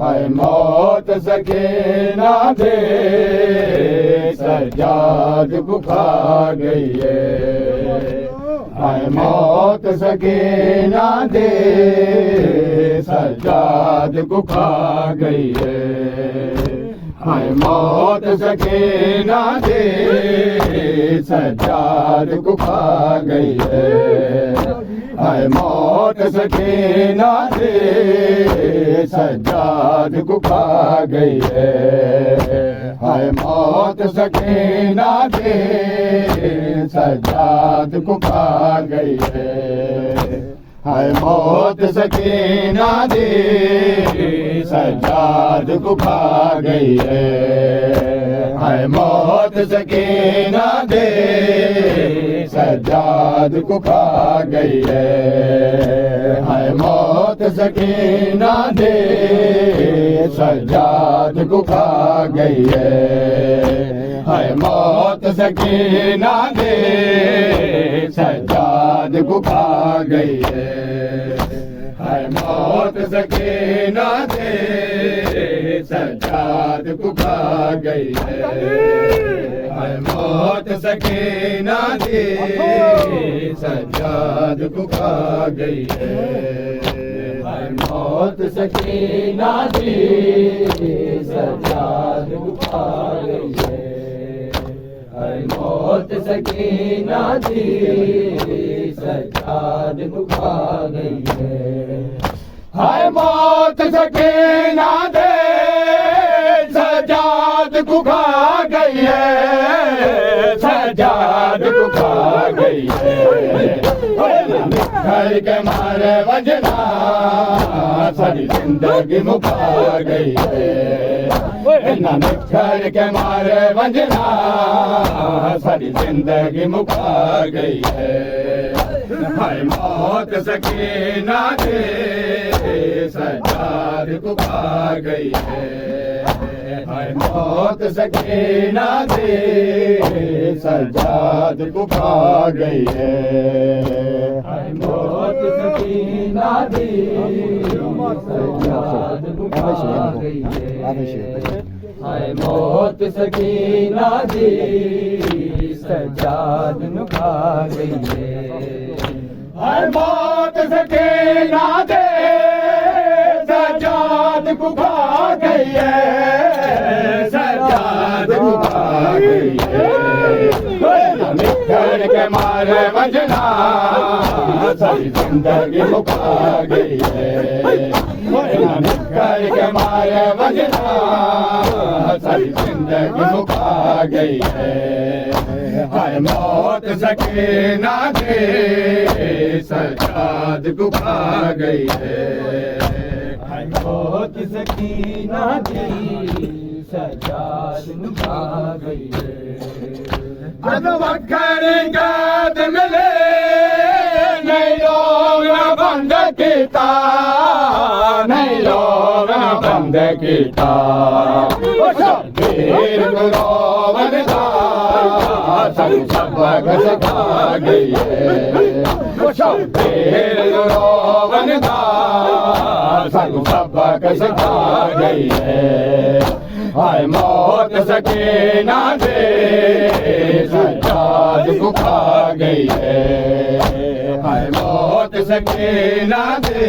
हाय मौत सकीना दे सज्जाद को खा गई है। हाय मौत सकीना दे सज्जाद को खा गई है। हाय मौत सकीना दे सज्जाद को खा गई है। हाय मौत सकीना दे सज्जाद को खा गई है। हाय मौत सकीना दे सज्जाद को खा गई है। हाय मौत सकीना दे सज्जाद को खा गई है। हाय मौत सकीना दे सज्जाद को खा गई है। हाय मौत सकीना दे सज्जाद को खा गई है। हाय मौत सकीना दे सज्जाद को खा गई है। हाय मौत सकीना दे सज्जाद को खा गई है। हाय मौत सकीना दे सज्जाद को खा गई है। हाय मौत सकीना दे सज्जाद को खा गई है। हाय मौत सकीना दे सज्जाद को खा गई है। हाय मौत सकीना दे सज्जाद को खा गई है। सज्जाद को खा गई है। घर के मारे वजना सारी जिंदगी मुका गई है। घर के मारे वजना सारी जिंदगी मुका गई है। हाय मौत सकीना दे सज्जाद को खा गई है। हाय मौत सकीना दे सज्जाद को खा गई है। हाय मौत सकीना दे सज्जाद को खा गई है। हाय मौत सकीना दे सज्जाद को खा गई है। हाय मौत सकीना दे सज्जाद को खा गई है। सज्जाद को खा गई है। घर के मारे वजना सारी जिंदगी मुका गई है। घर के मारे वजना सारी जिंदगी मुका गई है। हाय मौत सकीना दे सज्जाद को खा गई है। हाय मौत सकीना दे सज्जाद को खा गई है। जब वक्त मिले नहीं लोग न बंद कीता, नहीं लोग न बंद कीता। शबीर गुरोवनदा सब सबक सिखा गई है। शबीर गुरोवनदा सब सबक सिखा गई है। हाय मौत सकीना दे सज्जाद को खा गई है। हाय मौत सकीना दे